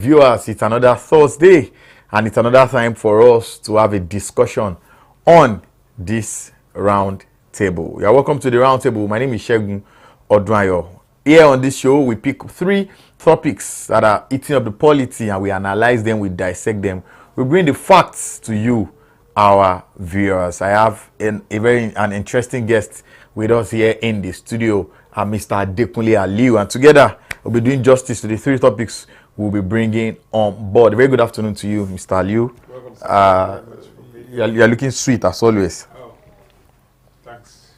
Viewers, it's another Thursday and it's another time for us to have a discussion on this round table. You are welcome to the round table. My name is Shegun Odwayo. Here on this show, we pick 3 topics that are eating up the polity and we analyze them, we dissect them. We bring the facts to you, our viewers. I have an interesting guest with us here in the studio, Mr. Adekunle Aliu, and together we'll be doing justice to the 3 topics we'll be bringing on board. Very good afternoon to you, Mr. Aliu. You're looking sweet as always. Oh, thanks.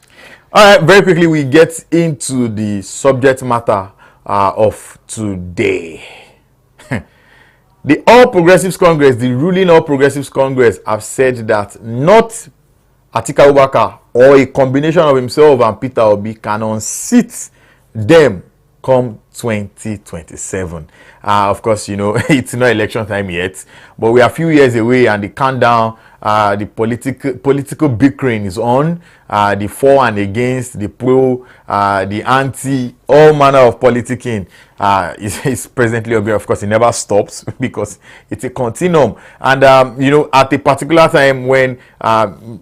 All right, very quickly we get into the subject matter of today. The All Progressives Congress, the ruling All Progressives Congress, have said that not Atiku Abubakar or a combination of himself and Peter Obi can unseat them come 2027. Of course, you know, it's not election time yet, but we are a few years away and the countdown, the political bickering is on. The for and against, the pro, the anti, all manner of politicking is presently obvious. Of course, it never stops because it's a continuum. And, you know, at a particular time when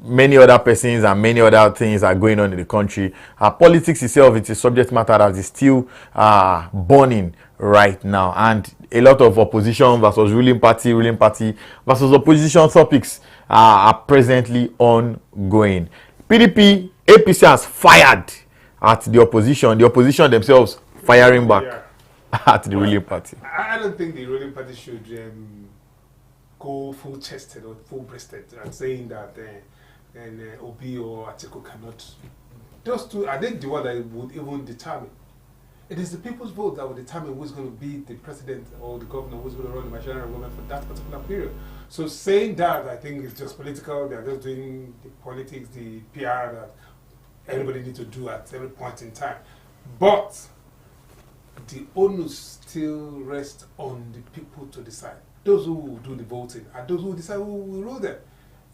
many other persons and many other things are going on in the country, politics itself, it's a subject matter that is still burning right now. And a lot of opposition versus ruling party versus opposition topics are presently ongoing. PDP, APC has fired at the opposition themselves firing back at the ruling party. I don't think the ruling party should go full-chested or full-breasted and saying that Obi or Atiku cannot. Those two, I think the one that would even determine. It is the people's vote that will determine who's going to be the president or the governor, who's going to run the machinery of government for that particular period. So saying that, I think, is just political. They are just doing the politics, the PR that everybody needs to do at every point in time. But the onus still rests on the people to decide. Those who will do the voting and those who will decide who will rule them.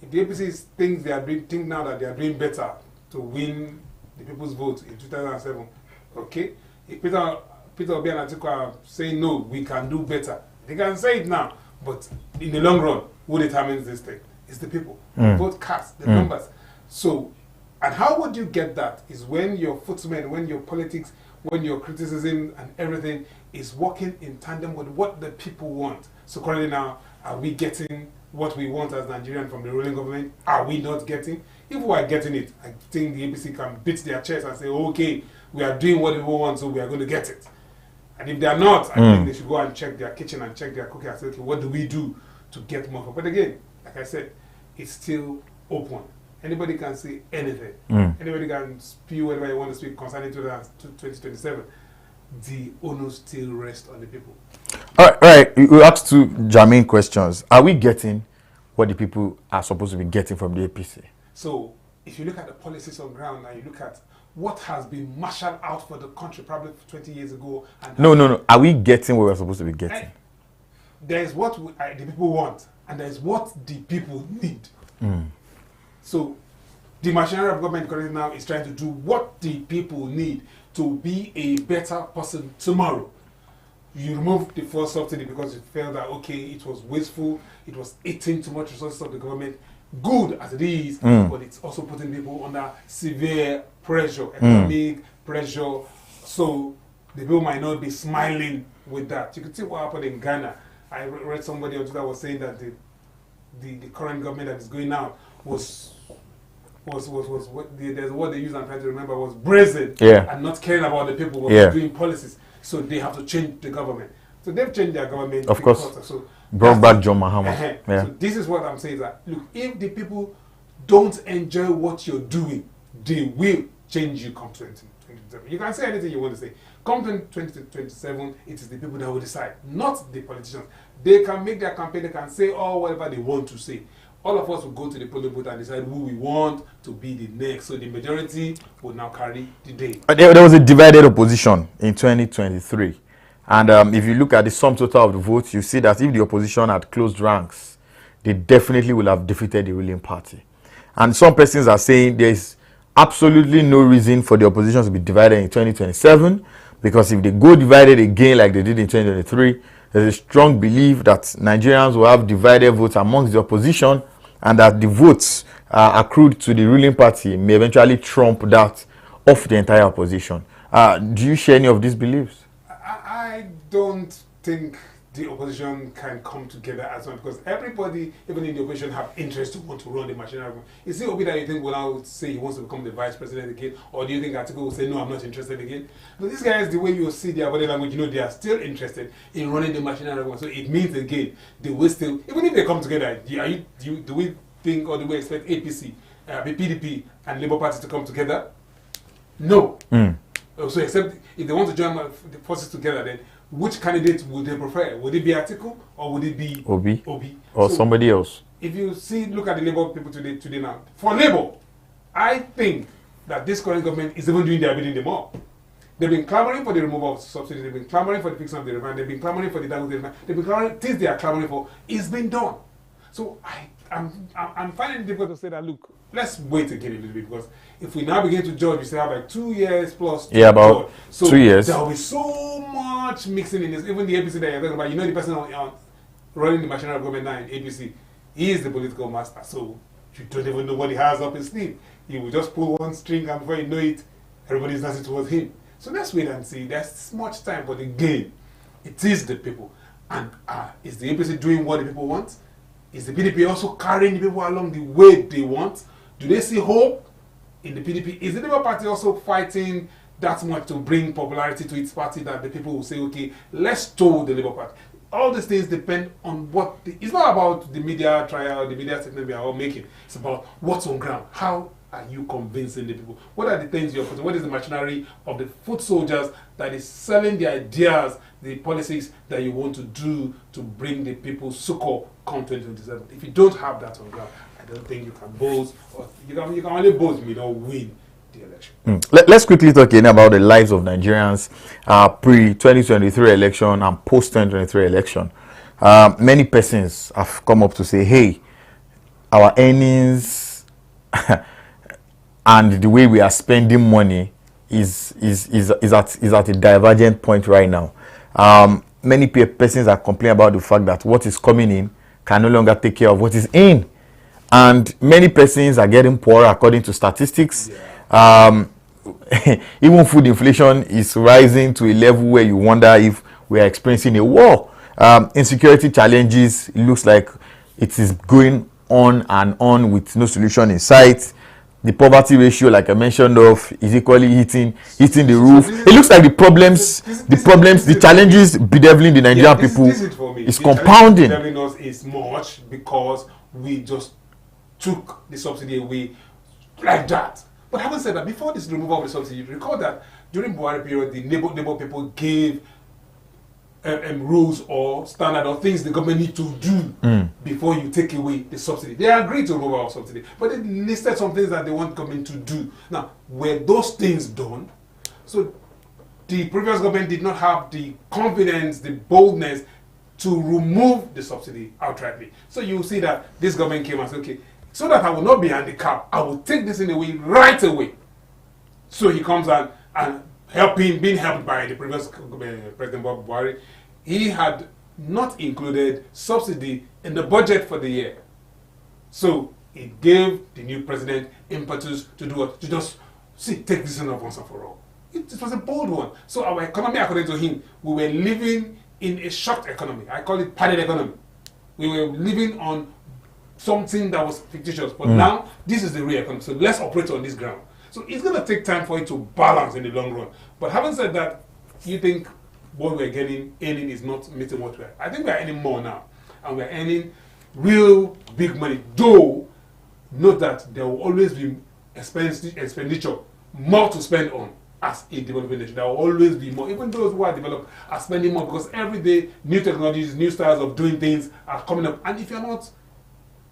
If the APC thinks they are think now that they are doing better to win the people's vote in 2007, okay. If Peter Obi and Atiku are saying no, we can do better. They can say it now, but in the long run, who determines this thing? It's the people. The vote cast, the numbers. So, and how would you get that? Is when your footmen, when your politics, when your criticism and everything is working in tandem with what the people want. So currently now, are we getting what we want as Nigerians from the ruling government? Are we not getting? If we are getting it, I think the APC can beat their chest and say, okay, we are doing what we want, so we are going to get it. And if they are not, I think they should go and check their kitchen and check their cooking and say, okay, what do we do to get more? But again, like I said, it's still open. Anybody can say anything. Anybody can spew whatever they want to speak concerning 2027. The onus still rests on the people. All right. We asked 2 germane questions. Are we getting what the people are supposed to be getting from the APC? So, if you look at the policies on ground and you look at what has been marshaled out for the country probably 20 years ago. And No. Are we getting what we're supposed to be getting? There is what the people want, and there is what the people need. So, the machinery of government currently now is trying to do what the people need to be a better person tomorrow. You remove the first subsidy because you felt that, okay, it was wasteful, it was eating too much resources of the government. Good as it is, but it's also putting people under severe pressure, economic pressure. So the people might not be smiling with that. You can see what happened in Ghana. I read somebody on Twitter was saying that the current government that is going out was there's what they use, I'm trying to remember, was brazen and not caring about the people, was doing policies. So they have to change the government. So they've changed their government. Of course. So brought back John Mahama. So this is what I'm saying, that look, if the people don't enjoy what you're doing, they will change you come 2027. You can say anything you want to say. Come 2027, it is the people that will decide, not the politicians. They can make their campaign, they can say whatever they want to say. All of us will go to the polling booth and decide who we want to be the next. So the majority will now carry the day. There was a divided opposition in 2023. And if you look at the sum total of the votes, you see that if the opposition had closed ranks, they definitely will have defeated the ruling party. And some persons are saying there's absolutely no reason for the opposition to be divided in 2027, because if they go divided again like they did in 2023, there's a strong belief that Nigerians will have divided votes amongst the opposition, and that the votes accrued to the ruling party may eventually trump that of the entire opposition. Do you share any of these beliefs? I don't think the opposition can come together as one, because everybody, even in the opposition, have interest to want to run the machinery. Is it Obi that you think will now say he wants to become the vice president again, or do you think Atiku will say no, I'm not interested again? But these guys, the way you see their body language, you know they are still interested in running the machinery. So it means again they will still, even if they come together, do we think or do we expect APC, the PDP and Labour Party to come together? No. So except if they want to join the forces together, then which candidate would they prefer? Would it be Atiku or would it be Obi? Or so somebody else? If you look at the Labour people today now, for Labour, I think that this current government is even doing their bidding more. They've been clamoring for the removal of subsidies, they've been clamoring for the fixing of the revenue, they've been clamoring for the down they've been clamoring, things they are clamoring for, it's been done. So I'm finding it difficult to say that, look, let's wait again a little bit, because if we now begin to judge, we still have like 2 years plus. Yeah, about 2 years. There will be so much mixing in this. Even the APC that you're talking about, you know the person running the machinery of government now in APC, he is the political master. So you don't even know what he has up his sleeve. He will just pull one string and before you know it, everybody's dancing towards him. So let's wait and see. There's much time, but again, it is the people. And is the APC doing what the people want? Is the PDP also carrying the people along the way they want? Do they see hope in the PDP? Is the Labour Party also fighting that much to bring popularity to its party that the people will say, okay, let's toll the Labour Party? All these things depend on what... it's not about the media trial, the media statement we are all making. It's about what's on ground. How are you convincing the people? What are the things you're putting? What is the machinery of the foot soldiers that is selling the ideas, the policies that you want to do to bring the people succor come 2027? If you don't have that on ground, I don't think you can boast, or you can only boast if you don't win the election. Let's quickly talk again about the lives of Nigerians pre-2023 election and post-2023 election. Many persons have come up to say, hey, our earnings and the way we are spending money is at a divergent point right now. Many persons are complaining about the fact that what is coming in can no longer take care of what is in. And many persons are getting poorer according to statistics. Yeah. Even food inflation is rising to a level where you wonder if we are experiencing a war. Insecurity challenges, it looks like it is going on and on with no solution in sight. The poverty ratio, like I mentioned, is equally hitting the roof. It looks like the challenges bedeviling the Nigerian people is compounding. Bedeviling us is much because we just took the subsidy away like that. But having said that, before this removal of the subsidy, recall that during Buhari period, the neighbor people gave rules or standard or things the government need to do before you take away the subsidy. They agreed to remove our subsidy, but they listed some things that they want government to do. Now, were those things done? So the previous government did not have the confidence, the boldness to remove the subsidy outrightly. So you see that this government came and said, okay, so that I will not be handicapped, I will take this in away right away. So he comes and being helped by the previous President Buhari, he had not included subsidy in the budget for the year. So it gave the new president impetus to do what? To just take this enough once and for all. It was a bold one. So our economy, according to him, we were living in a shocked economy. I call it padded economy. We were living on something that was fictitious, but now this is the real economy. So let's operate on this ground. So it's going to take time for it to balance in the long run. But having said that, you think what we're earning is not meeting what we're... I think we're earning more now. And we're earning real big money. Though, note that there will always be expenditure, more to spend on as a developing nation. There will always be more. Even those who are developed are spending more because every day new technologies, new styles of doing things are coming up. And if you're not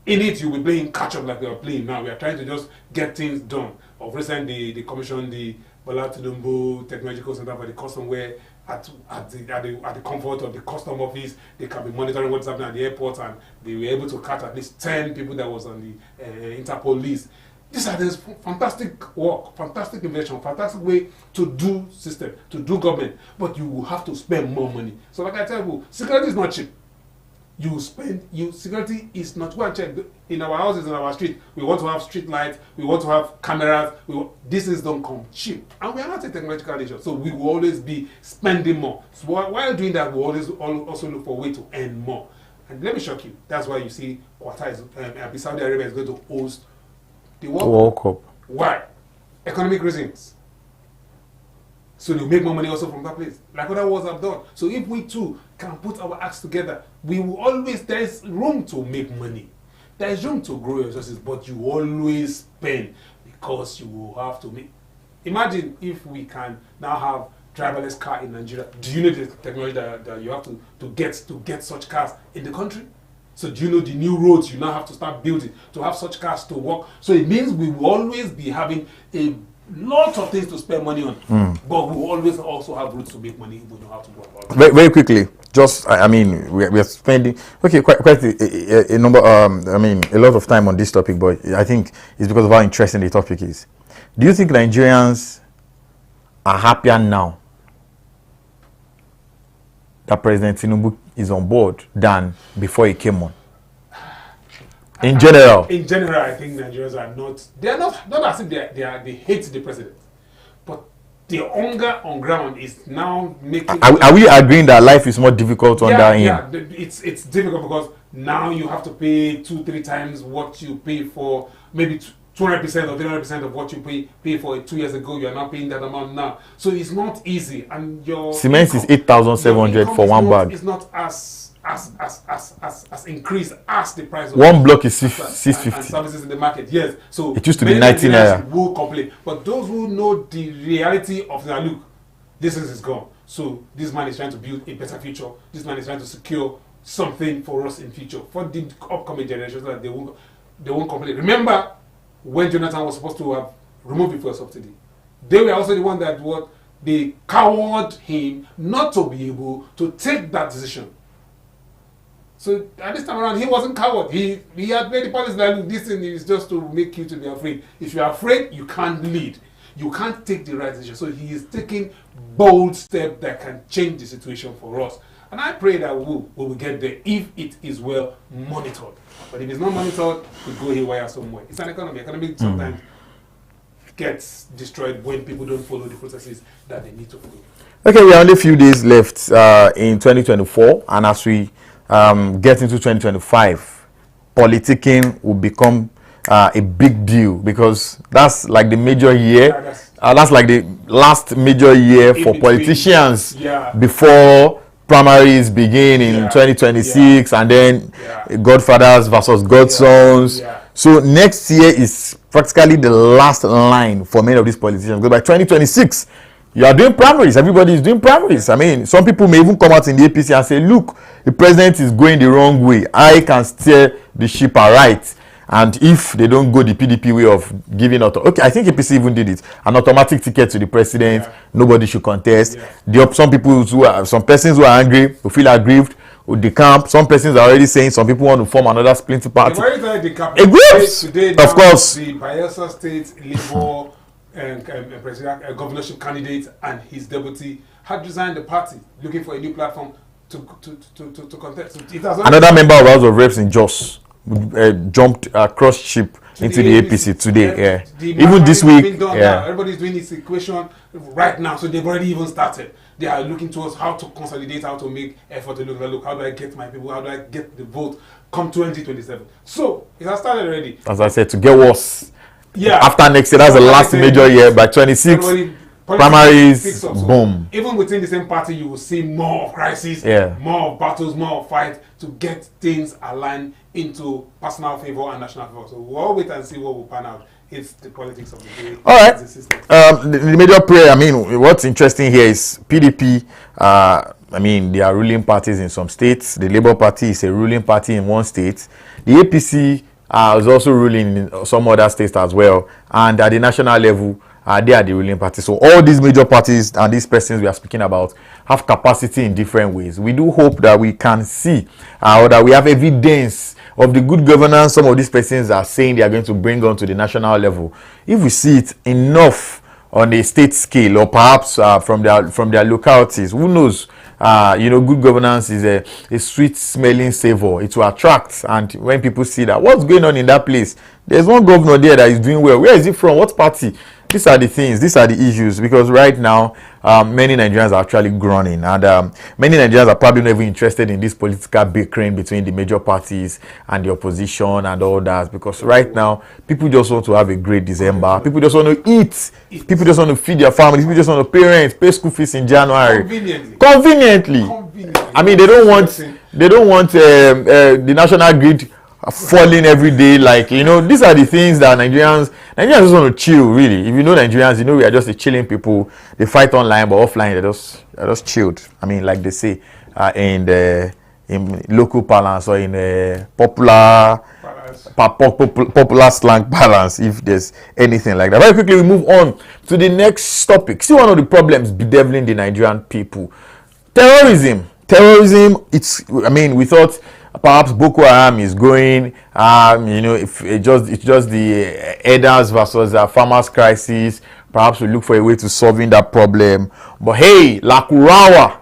in it, you'll be playing catch up like we are playing now. We are trying to just get things done. Of recent, they commissioned the Tinubu Technological Center for the Custom, where at the comfort of the custom office, they can be monitoring what's happening at the airport, and they were able to catch at least 10 people that was on the Interpol list. These are this fantastic work, fantastic invention, fantastic way to do system, to do government. But you will have to spend more money. So like I tell you, security is not cheap. Security is not, go and check in our houses, in our street. We want to have street lights, we want to have cameras. These things don't come cheap. And we are not a technological nation, so we will always be spending more. So while doing that, we always also look for a way to earn more. And let me shock you, that's why you see Qatar is, Saudi Arabia is going to host the World Cup. Why? Economic reasons. So they'll make more money also from that place, like other wars have done. So if we too can put our acts together, we will always, there is room to make money. There is room to grow your resources, but you always spend because you will have to make. Imagine if we can now have driverless car in Nigeria. Do you know the technology that you have to get such cars in the country? So do you know the new roads you now have to start building to have such cars to work? So it means we will always be having a lot of things to spend money on, but we will always also have routes to make money if we know how to go about it. Very, very quickly, just I mean, we are spending quite a number. I mean, a lot of time on this topic, but I think it's because of how interesting the topic is. Do you think Nigerians are happier now that President Tinubu is on board than before he came on? In general, I think Nigerians are not. They are not as if they hate the president, but the hunger on ground is now making. Are we agreeing that life is more difficult under him? Yeah, it's difficult because now you have to pay 2-3 times what you pay for, maybe 200% or 300% of what you pay for 2 years ago. You are now paying that amount now, so it's not easy. And your cement is 8,700 for one bag. It's not as increased as the price of one block is 650 and services in the market. Yes, so it used to be 19 naira. Will complain, but those who know the reality of the look, this is gone. So this man is trying to build a better future. This man is trying to secure something for us in future, for the upcoming generations, so that they won't complain. Remember when Jonathan was supposed to have removed the fuel subsidy? They were also the one that they cowered him not to be able to take that decision. So at this time around, he wasn't coward. He had made the policy that, look, this thing is just to make you to be afraid. If you're afraid, you can't lead. You can't take the right decision. So he is taking bold steps that can change the situation for us. And I pray that we will get there if it is well monitored. But if it's not monitored, it could go haywire somewhere. It's an economy. Economy sometimes gets destroyed when people don't follow the processes that they need to follow. Okay, we have only a few days left in 2024, and as we get into 2025, politicking will become a big deal, because that's like the major year. That's like the last major year for politicians before primaries begin in 2026, and then godfathers versus godsons. So next year is practically the last line for many of these politicians, because by 2026 you are doing primaries. Everybody is doing primaries. I mean, some people may even come out in the APC and say, look, the president is going the wrong way. I can steer the ship aright. And if they don't go the PDP way of giving out, okay, I think APC even did it, an automatic ticket to the president, nobody should contest. Some persons who are angry, who feel aggrieved with the camp. Some persons are already saying some people want to form another splinter party. Today, of course. The Bayelsa State Labour governorship candidate and his deputy had resigned the party, looking for a new platform to contest. Another member of House of Reps in Jos jumped across ship into the APC today. Even this week, everybody's doing this equation right now, so they've already even started. They are looking towards how to consolidate, how to make effort to look, how do I get my people, how do I get the vote come 2027. So it has started already. As I said, to get worse. After next year, that's the last major year. By 26, primaries, boom. Even within the same party, you will see more of crises, more of battles, more of fights to get things aligned into personal favor and national favor. So we'll all wait and see what will pan out. It's the politics of the day. All right. The major prayer, I mean, what's interesting here is PDP. I mean, they are ruling parties in some states. The Labour Party is a ruling party in one state. The APC is also ruling in some other states as well. And at the national level, they are the ruling party. So all these major parties and these persons we are speaking about have capacity in different ways. We do hope that we can see or that we have evidence of the good governance some of these persons are saying they are going to bring on to the national level, if we see it enough on a state scale, or perhaps from their localities, who knows? Good governance is a sweet smelling savor. It will attract, and when people see that, what's going on in that place? There's one governor there that is doing well. Where is he from? What party? These are the things, these are the issues, because right now many Nigerians are actually groaning, and many Nigerians are probably not even interested in this political bickering between the major parties and the opposition and all that, because right now people just want to have a great December. People just want to eat. People just want to feed their families. People just want to pay school fees in January. Conveniently. I mean, they don't want the national grid falling every day. Like, these are the things that Nigerians just want to chill, really. If you know Nigerians, we are just a chilling people. They fight online, but offline they're just chilled. I mean, like they say in local parlance, or in popular slang parlance, if there's anything like that. Very quickly, we move on to the next topic. See, one of the problems bedeviling the Nigerian people: terrorism. We thought perhaps Boko Haram is going, if it's just the herders versus farmers crisis. Perhaps we look for a way to solving that problem. But hey, Lakurawa,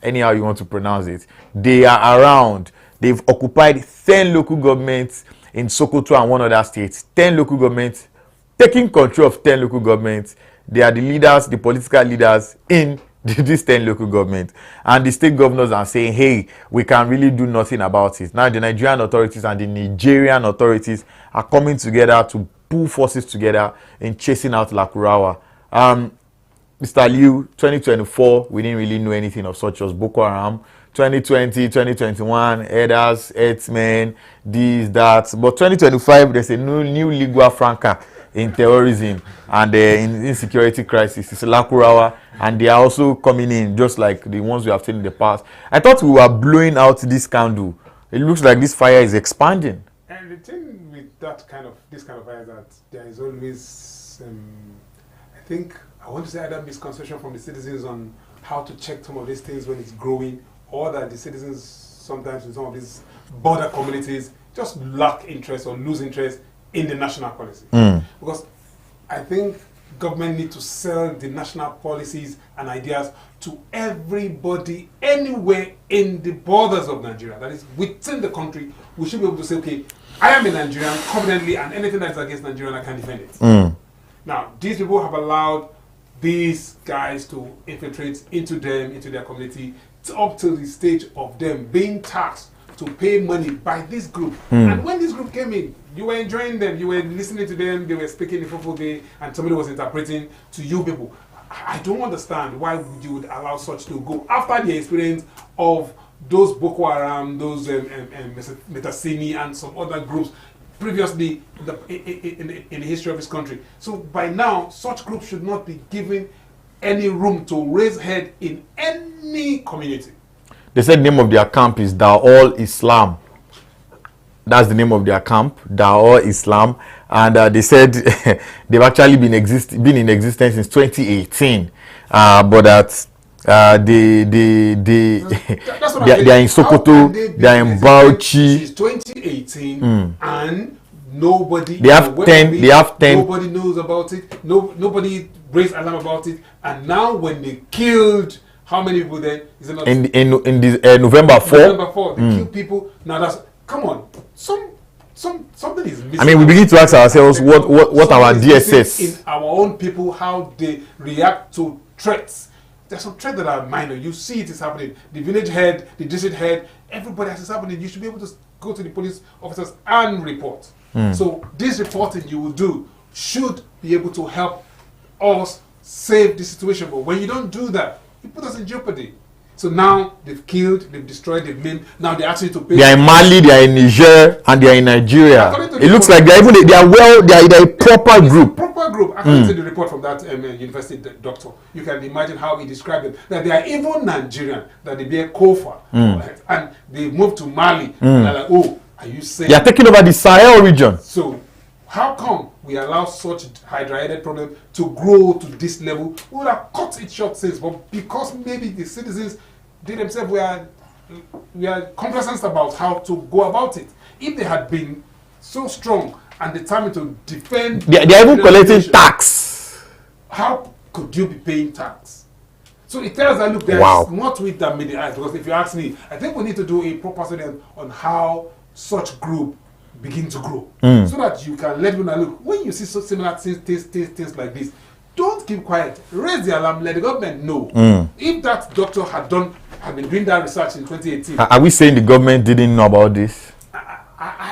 anyhow you want to pronounce it, they are around. They've occupied 10 local governments in Sokoto and one other state. 10 local governments, taking control of 10 local governments. They are the leaders, the political leaders in these 10 local governments, and the state governors are saying, hey, we can really do nothing about it. Now the Nigerian authorities and the Nigerian authorities are coming together to pull forces together in chasing out Lakurawa. Mr. Liu, 2024, we didn't really know anything of such as Boko Haram. 2020, 2021, herders, herdsmen, this, that. But 2025, there's a new lingua franca in terrorism and in insecurity crisis. It's Lakurawa, and they are also coming in just like the ones we have seen in the past. I thought we were blowing out this candle. It looks like this fire is expanding. And the thing with this kind of fire is that there is always, I want to say, either misconception from the citizens on how to check some of these things when it's growing, or that the citizens sometimes in some of these border communities just lack interest or lose interest in the national policy. Because I think government need to sell the national policies and ideas to everybody anywhere in the borders of Nigeria. That is, within the country, we should be able to say, okay, I am a Nigerian confidently, and anything that is against Nigerian, I can defend it. Now, these people have allowed these guys to infiltrate into their community, up to the stage of them being taxed to pay money by this group. And when this group came in, you were enjoying them, you were listening to them, they were speaking in full day, and somebody was interpreting to you people. I don't understand why you would allow such to go after the experience of those Boko Haram, those Metasini, and some other groups previously in the history of this country. So by now, such groups should not be given any room to raise head in any community. They said the name of their camp is Dawul Islam. That's the name of their camp, Dawul Islam. And they said they've actually been in existence since 2018. But that they are in Sokoto, they are in Bauchi. Since 2018, and nobody they have 10. Nobody knows about it. Nobody raised alarm about it. And now when they killed, how many people then? Is it not in this November 4? November 4, they kill people. Now that's, come on, something is missing. I mean, we begin to ask ourselves what our DSS in our own people, how they react to threats. There's some threats that are minor. You see it is happening. The village head, the district head, everybody has it happening. You should be able to go to the police officers and report. So this reporting you will do should be able to help us save the situation. But when you don't do that, it puts us in jeopardy. So now they've killed, they've destroyed, they've maimed. Now they're asking to pay. They are in Mali, they are in Niger, and they are in Nigeria. It looks like they are a proper group. Proper group. According to the report from that university doctor, you can imagine how he described them. That they are even Nigerian, that they bear Kofa, right? And they moved to Mali. And they're like, oh, are you saying they are taking over the Sahel region? So how come we allow such hydra-headed problem to grow to this level? We would have cut it short since, but because maybe the citizens, they themselves were we are complacent about how to go about it. If they had been so strong and determined to defend, they are even collecting tax. How could you be paying tax? So it tells that look, there's not with that made the eyes. Because if you ask me, I think we need to do a proper study on how such group begin to grow, so that you can let them know. Look, when you see so similar things like this, don't keep quiet. Raise the alarm. Let the government know. If that doctor had been doing that research in 2018. Are we saying the government didn't know about this?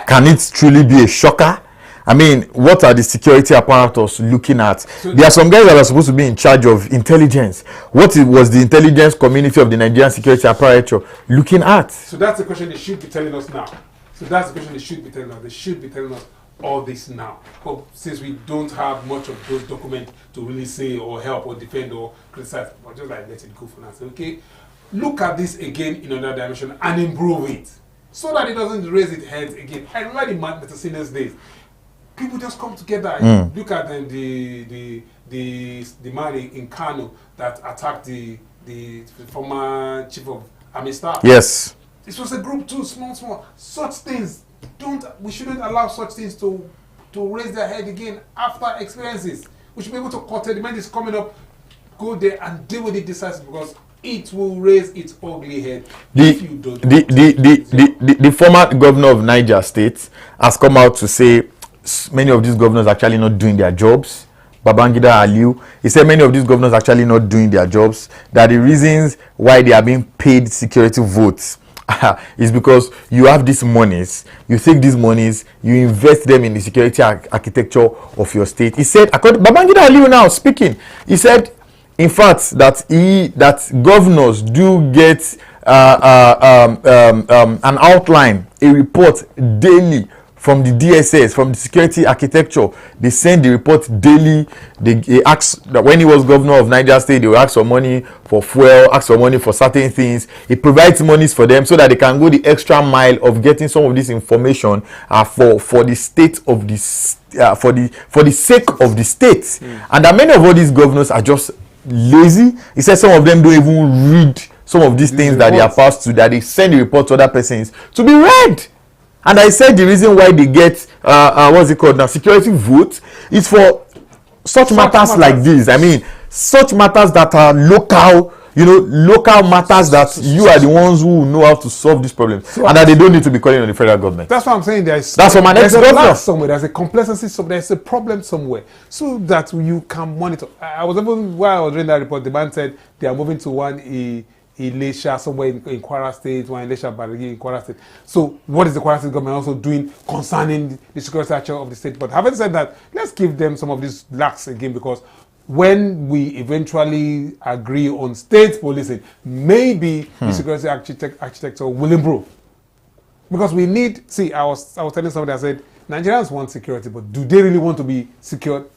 Can it truly be a shocker? I mean, what are the security apparatus looking at? So there are some guys that are supposed to be in charge of intelligence. What was the intelligence community of the Nigerian security apparatus looking at? So that's the question they should be telling us now. So that's the question they should be telling us. They should be telling us all this now. But since we don't have much of those documents to really say or help or defend or criticize, we're just like let it go for now. So, okay, look at this again in another dimension and improve it, so that it doesn't raise its head again. I remember the Metacinus days. People just come together. Look at the man in Kano that attacked the former chief of Army Staff. Yes. This was a group too, small. Such things we shouldn't allow such things to raise their head again after experiences. We should be able to curtail the man is coming up, go there and deal with it decisively, because it will raise its ugly head if you don't. The former governor of Niger State has come out to say many of these governors actually not doing their jobs. Babangida Aliu, he said many of these governors actually not doing their jobs. That the reasons why they are being paid security votes is because you have these monies, you take these monies, you invest them in the security architecture of your state. He said, according Babangida Aliu now speaking, he said, in fact, that governors do get an outline, a report daily from the DSS, from the security architecture. They send the report daily. They ask that when he was governor of Niger State, they will ask for money for fuel, ask for money for certain things. He provides monies for them so that they can go the extra mile of getting some of this information for the state of this for the sake of the state. And that many of all these governors are just lazy. He said some of them don't even read some of these things that they are passed to, that they send the report to other persons to be read. And I said the reason why they get what's it called now, security vote, is for such matters like this. I mean, such matters that are local, local matters that you are the ones who know how to solve this problem, and that they don't need to be calling on the federal government. That's what I'm saying. That's from my next governor. Somewhere there's a complacency somewhere, there's a problem somewhere, so that you can monitor. I was even, while I was reading that report, the man said they are moving to one Elisha somewhere in Kwara State, one Elisha Barigi in Kwara State. So what is the Kwara State government also doing concerning the security architecture of the state? But having said that, let's give them some of these lacks again, because when we eventually agree on state policing, maybe the security architecture will improve. Because we need, I was telling somebody, I said, Nigerians want security, but do they really want to be secured?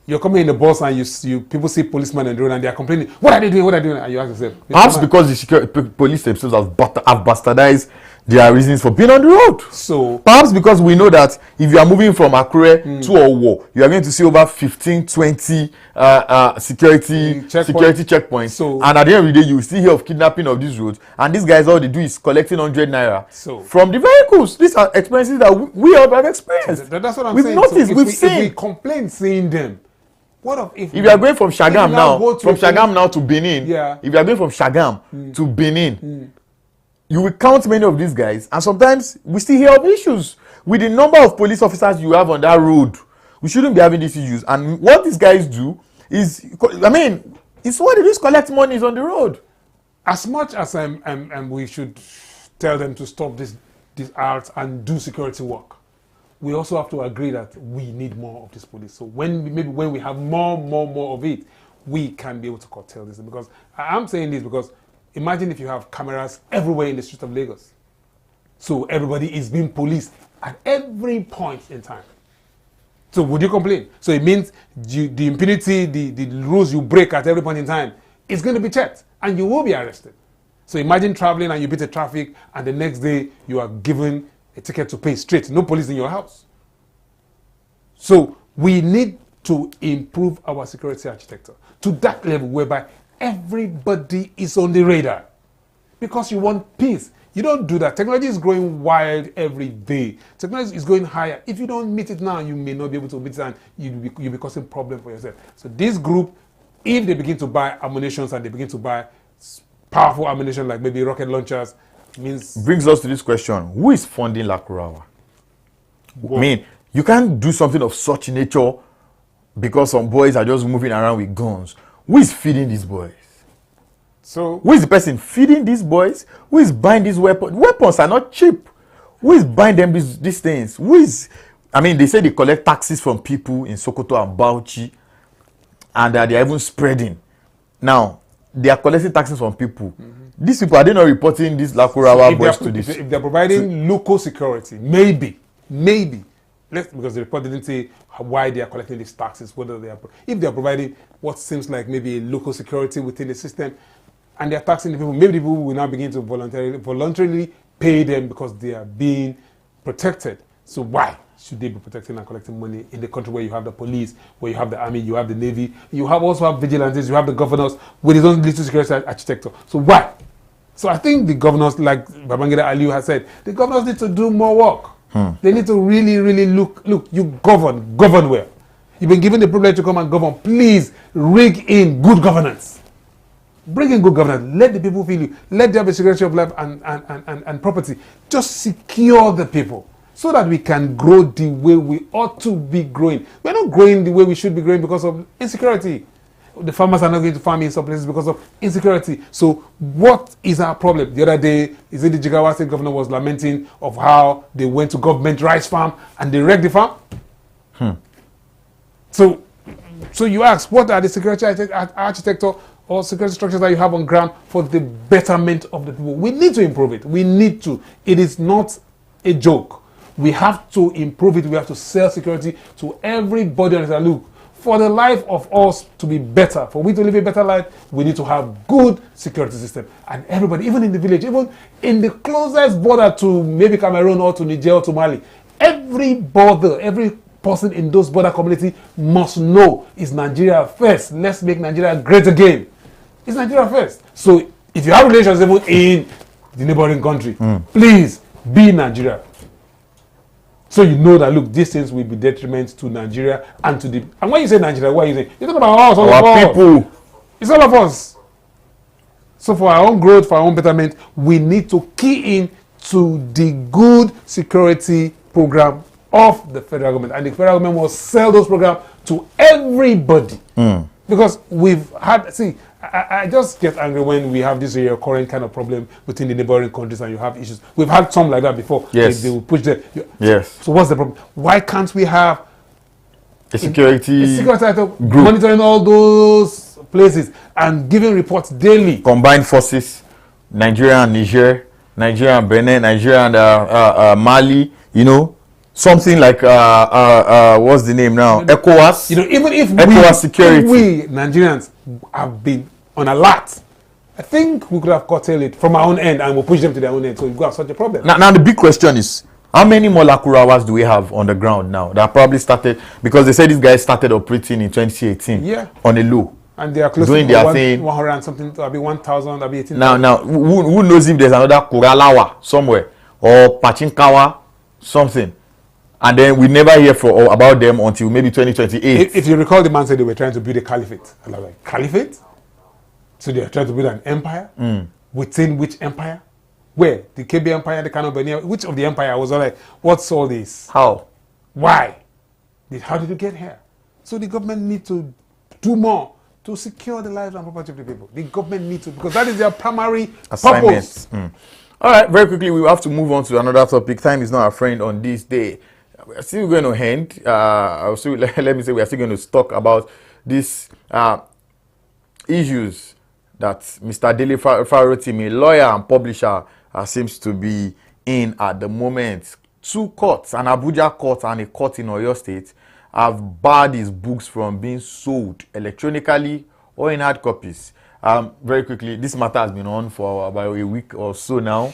You're coming in the bus and you people see policemen on the road and they are complaining. What are they doing? What are they doing? And you ask yourself. Perhaps because the security police themselves have bastardized their reasons for being on the road. So perhaps because we know that if you are moving from Akure to Owo, you are going to see over 15, 20 security checkpoints. So, and at the end of the day, you will still hear of kidnapping of these roads. And these guys, all they do is collecting 100 naira from the vehicles. These are experiences that we all have experienced. That's what I'm saying. We've noticed, we've seen. If we complain seeing them, what if you are going from Shagam now to Benin, if you are going from Shagam to Benin, you will count many of these guys, and sometimes we still hear of issues with the number of police officers you have on that road. We shouldn't be having these issues. And what these guys do is, it's what they do is collect monies on the road. As much as we should tell them to stop this art and do security work, we also have to agree that we need more of this police. So when we have more of it, we can be able to curtail this. Because I'm saying this because imagine if you have cameras everywhere in the streets of Lagos. So everybody is being policed at every point in time. So would you complain? So it means the impunity, the rules you break at every point in time is going to be checked and you will be arrested. So imagine traveling and you beat the traffic and the next day you are given a ticket to pay straight, no police in your house. So we need to improve our security architecture to that level whereby everybody is on the radar. because you want peace. You don't do that. Technology is growing wild every day. Technology is going higher. If you don't meet it now, you may not be able to meet it, and you'll be causing problem for yourself. So this group, if they begin to buy ammunitions and they begin to buy powerful ammunition like maybe rocket launchers, means... Brings us to this question. Who is funding Lakurawa? I mean, you can't do something of such nature because some boys are just moving around with guns. Who is feeding these boys? So who is the person feeding these boys? Who is buying these weapons? Weapons are not cheap. Who is buying them these things? Who is... I mean, they say they collect taxes from people in Sokoto and Bauchi, and they are even spreading. Now, they are collecting taxes from people. These people, are they not reporting these Lakurawa boys to this? If they're providing local security, maybe, because the report didn't say why they are collecting these taxes, whether they are... If they are providing what seems like maybe a local security within the system, and they're taxing the people, maybe the people will now begin to voluntarily pay them because they are being protected. So why should they be protecting and collecting money in the country where you have the police, where you have the army, you have the navy, you also have vigilantes, you have the governors with his own little security architecture? So why? So I think the governors, like Babangida Aliyu has said, the governors need to do more work. They need to really, really look, you govern well. You've been given the privilege to come and govern. Please rig in good governance. Bring in good governance. Let the people feel you. Let there be security of life and property. Just secure the people so that we can grow the way we ought to be growing. We're not growing the way we should be growing because of insecurity. The farmers are not going to farm in some places because of insecurity. So what is our problem? The other day, is it the Jigawa State governor was lamenting of how they went to government rice farm and they wrecked the farm? So you ask, what are the security architecture or security structures that you have on ground for the betterment of the people? We need to improve it. We need to. It is not a joke. We have to improve it. We have to sell security to everybody on the look. For the life of us to be better, for we to live a better life, we need to have good security system. And everybody, even in the village, even in the closest border to maybe Cameroon or to Niger or to Mali, every person in those border community must know is Nigeria first. Let's make Nigeria great again. It's Nigeria first. So if you have relations even in the neighboring country, please be Nigeria. So you know that, look, these things will be detriment to Nigeria and to the... And when you say Nigeria, what are you saying? You're talking about us, all of us. People. It's all of us. So for our own growth, for our own betterment, we need to key in to the good security program of the federal government. And the federal government will sell those programs to everybody. Because we've had... See, I just get angry when we have this recurrent kind of problem between the neighboring countries and you have issues. We've had some like that before. Yes. They will push them. Yes. So what's the problem? Why can't we have a security group monitoring all those places and giving reports daily? Combined forces, Nigeria and Niger, Nigeria and Benin, Nigeria and Mali, you know. Something like what's the name now? ECOWAS. You know, even if ECOWAS security. we Nigerians have been on alert, I think we could have curtailed it from our own end and we'll push them to their own end. So we've got such a problem. Now the big question is, how many more Lakurawas do we have on the ground now that probably started, because they said these guys started operating in 2018 on a low. And they are close doing to their thing. 100 and something, to be 1,000, that'll be 18. Now, who knows if there's another Kuralawa somewhere or Pachinkawa something? And then we never hear about them until maybe 2028. If you recall, the man said they were trying to build a caliphate. And I was like, caliphate? So they are trying to build an empire? Within which empire? Where? The KB Empire, the Kano Benin? Which of the empire? I was all like, what's all this? How? Why? How did you get here? So the government needs to do more to secure the lives and property of the people. The government needs to, because that is their primary purpose. All right, very quickly, we have to move on to another topic. Time is not our friend on this day. We're still going to end. Let me say we are still going to talk about these issues that Mr. Dele Farotimi, lawyer and publisher, seems to be in at the moment. Two courts, an Abuja court and a court in Oyo State, have barred his books from being sold electronically or in hard copies. Very quickly, this matter has been on for about a week or so now.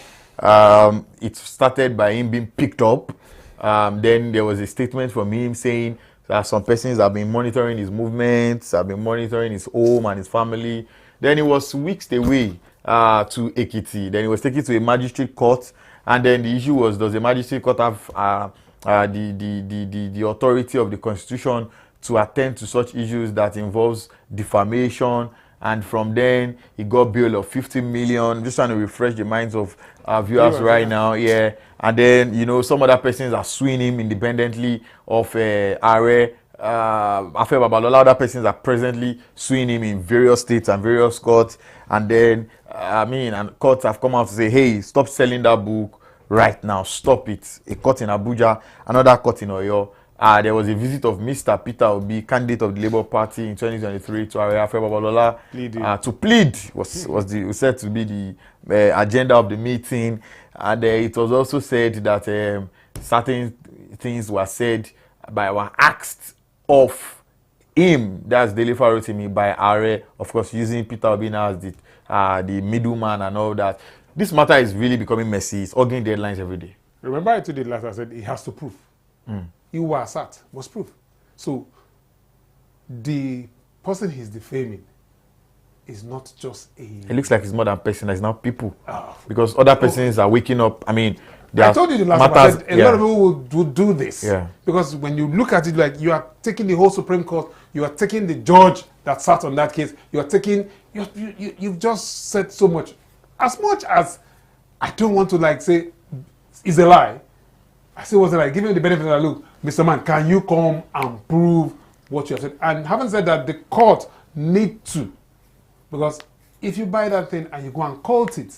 It started by him being picked up. Then there was a statement from him saying that some persons have been monitoring his movements, have been monitoring his home and his family. Then he was weeks away to Ekiti. Then he was taken to a magistrate court, and then the issue was, does the magistrate court have the authority of the constitution to attend to such issues that involves defamation? And from then he got bail of 50 million. Just trying to refresh the minds of our viewers right now. Yeah. And then, you know, some other persons are suing him independently of Are Afe Babalola. Other persons are presently suing him in various states and various courts. And then and courts have come out to say, hey, stop selling that book right now, stop it. A court in Abuja, another court in Oyo. There was a visit of Mr. Peter Obi, candidate of the Labour Party in 2023, to Afe Babalola to plead. Was said to be the agenda of the meeting, and it was also said that certain things were said were asked of him. That's Daily Farotimi by Are, of course, using Peter Obi now as the middleman and all that. This matter is really becoming messy. It's arguing deadlines every day. Remember I told you last, I said he has to prove. You were sat was proof. So the person he's defaming is not just a... It looks like it's more than person, it's now people. Because other persons are waking up. I mean, I told you the last time, I said a lot of people would do this. Yeah. Because when you look at it, like, you are taking the whole Supreme Court, you are taking the judge that sat on that case, you are taking... You've just said so much. As much as I don't want to, like, say it's a lie, I say what's a lie. Give him the benefit of the look. Mr. Man, can you come and prove what you have said? And having said that, the court need to. Because if you buy that thing and you go and cult it,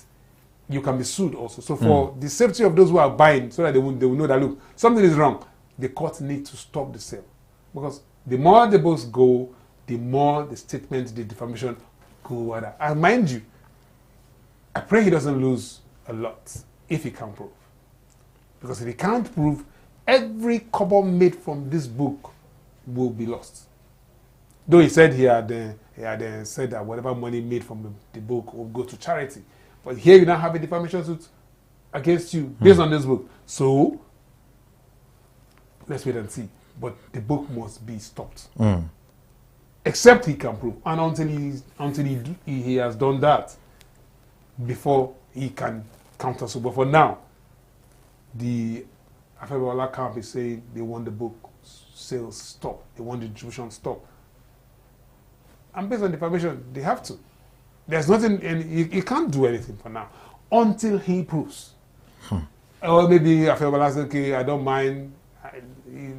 you can be sued also. So for the safety of those who are buying, so that they will know that, look, something is wrong, the court needs to stop the sale. Because the more the books go, the more the statement, the defamation go wider. And mind you, I pray he doesn't lose a lot if he can prove. Because if he can't prove, every kobo made from this book will be lost. Though he said he had said that whatever money made from the book will go to charity. But here you now have a defamation suit against you based on this book. So, let's wait and see. But the book must be stopped. Except he can prove. And until he has done that, before he can counter. So, but for now, the Afe Babalola camp is saying they want the book sales stop. They want the distribution stop. And based on defamation, they have to. There's nothing, and he can't do anything for now until he proves. Or maybe Afe Babalola says, okay, I don't mind,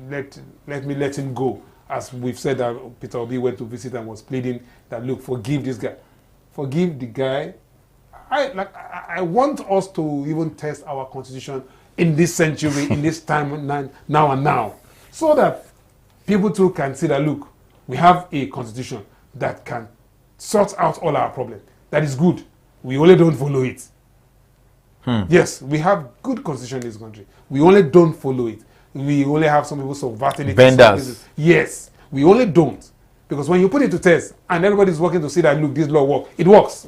let me let him go. As we've said that Peter Obi went to visit and was pleading that, look, forgive this guy. Forgive the guy. I want us to even test our constitution in this century, in this time, now, so that people too can see that, look, we have a constitution that can sort out all our problems. That is good. We only don't follow it. Yes, we have good constitution in this country. We only don't follow it. We only have some people subverting it. Benders. Yes, we only don't. Because when you put it to test and everybody's working to see that, look, this law works, it works.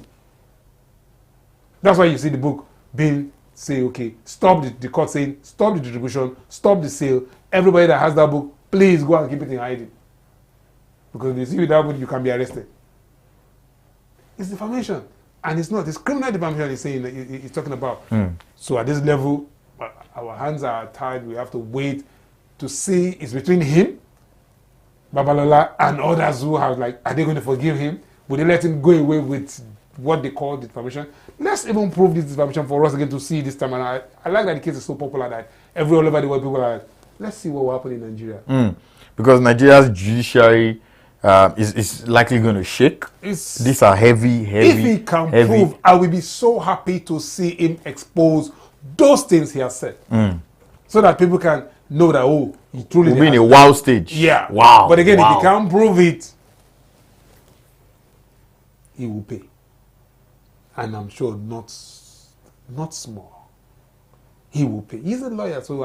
That's why you see the book being say, okay, stop the court saying, stop the distribution, stop the sale. Everybody that has that book, please go and keep it in hiding. Because if you see with that book, you can be arrested. It's defamation. And it's not. It's criminal defamation he's saying, he's talking about. So at this level, our hands are tied. We have to wait to see. It's between him, Babalola, and others who have, like, are they going to forgive him? Will they let him go away with what they call defamation? Let's even prove this defamation for us again to see this time. And I like that the case is so popular that all over the world people are like, let's see what will happen in Nigeria. Because Nigeria's judiciary is likely going to shake. These are heavy. If he can prove, I will be so happy to see him expose those things he has said. So that people can know that, oh, he truly... We'll be in a wow stage. Yeah. Wow. But again, if he can't prove it, he will pay. And I'm sure not small. He will pay. He's a lawyer, so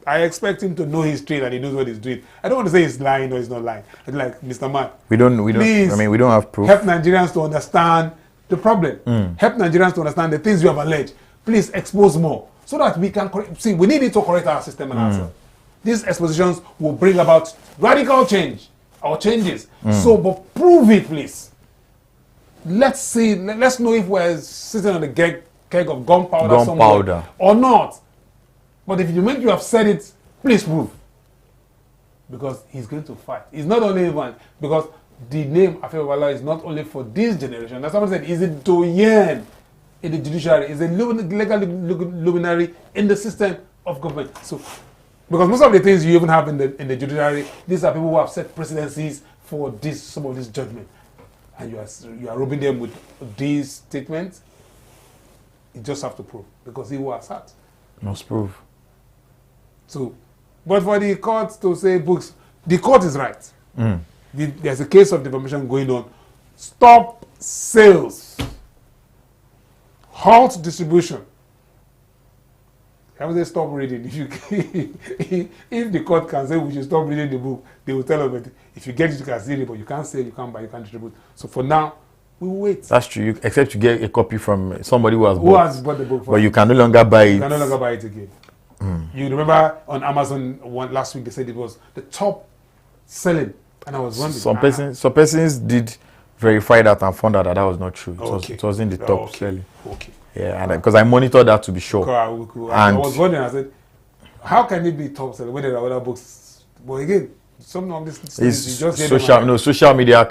I expect him to know his trade and he knows what he's doing. I don't want to say he's lying or he's not lying. I'd like, Mr. Man, we don't. Please, I mean, we don't have proof. Help Nigerians to understand the problem. Help Nigerians to understand the things you have alleged. Please expose more so that we can correct. See, we need it to correct our system and ourselves. These expositions will bring about radical change or changes. So, but prove it, please. let's see, let's know if we're sitting on the keg of gunpowder somewhere or not. But if you have said it, please prove. Because he's going to fight. He's not only one, because the name Afewala is not only for this generation. As someone said, he's a doyen in the judiciary, he's a legal luminary in the system of government. So, because most of the things you even have in the judiciary, these are people who have set precedencies for some of this judgment. And you are robbing them with these statements. You just have to prove, because he was hurt. Must prove. So, but for the court to say books, the court is right. There's a case of defamation going on. Stop sales. Halt distribution. I would say stop reading. If the court can say we should stop reading the book, they will tell us that if you get it, you can see it, but you can't sell, you can't buy, you can't distribute. So for now, we will wait. That's true. Except you get a copy from somebody who has bought the book. But you can no longer buy it. You can no longer buy it again. You remember on Amazon last week they said it was the top selling, and I was wondering. Some persons did verify that and found out that was not true. It was in the top selling. Okay. Yeah, and because I monitored that to be sure. Cool. I was wondering. I said, how can it be top selling when there are other books? But again, some of this is just social media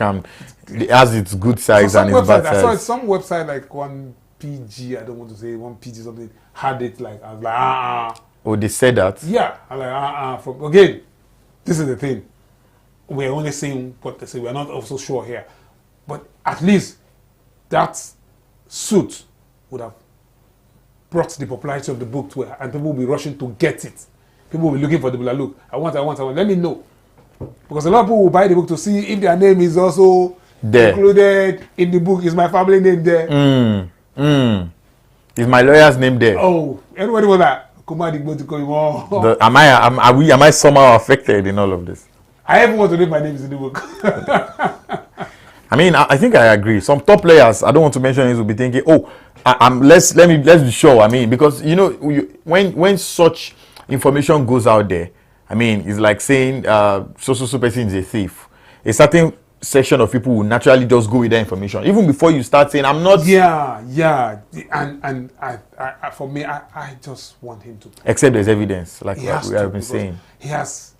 it has its good sides and its bad sides. I saw it, some website like 1PG, I don't want to say 1PG something, had it like, I was like, Oh, they said that? Yeah, I'm like, again, this is the thing. We're only saying what they say. We're not also sure here. But at least that suit would have brought the popularity of the book to her, and people will be rushing to get it. People will be looking for the book. Look, I want. Let me know. Because a lot of people will buy the book to see if their name is also included in the book. Is my family name there? Is my lawyer's name there? Oh, everybody was like, am I somehow affected in all of this? I even want to read my name in the book. I mean, I think I agree. Some top players, I don't want to mention names, will be thinking, let's be sure. I mean, because when such information goes out there, I mean, it's like saying so person is a thief. A certain section of people will naturally just go with that information, even before you start saying, "I'm not." Yeah, and I for me, I just want him to. Except there's evidence, like we have been saying. He has.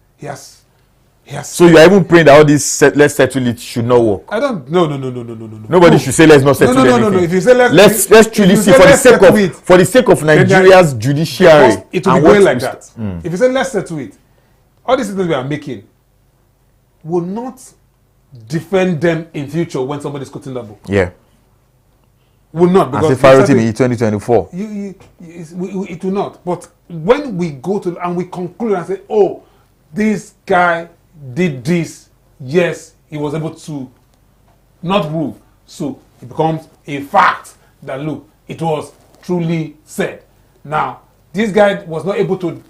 So you are even praying that all this let's settle it should not work. I don't. No. Nobody should say let's not settle anything. No. If you say let's truly see for the sake of Nigeria's judiciary, it will be going like that. If you say let's settle it, all these things we are making will not defend them in future when somebody is quoting that book. Yeah. Will not, because as a Farotimi 2024. It will not. But when we go to and we conclude and say, oh, this guy did this, yes, he was able to not prove. So it becomes a fact that look, it was truly said. Now, this guy was not able to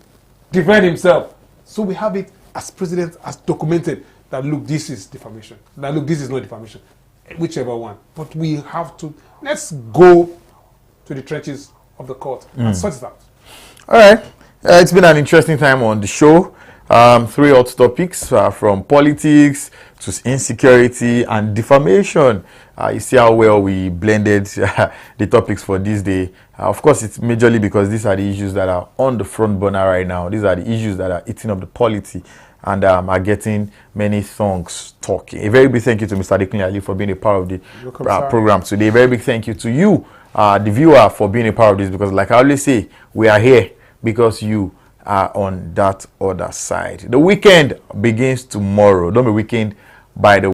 defend himself. So we have it as precedent, as documented, that look, this is defamation. That look, this is not defamation. Whichever one. But we have to, let's go to the trenches of the court and sort it out. All right. It's been an interesting time on the show. 3 hot topics from politics to insecurity and defamation. You see how well we blended the topics for this day. Of course, it's majorly because these are the issues that are on the front burner right now. These are the issues that are eating up the polity and are getting many tongues talking. A very big thank you to Mr. Adekunle Ali for being a part of the program today. A very big thank you to you, the viewer, for being a part of this, because like I always say, we are here because you are on that other side. The weekend begins tomorrow. Don't be weekend by the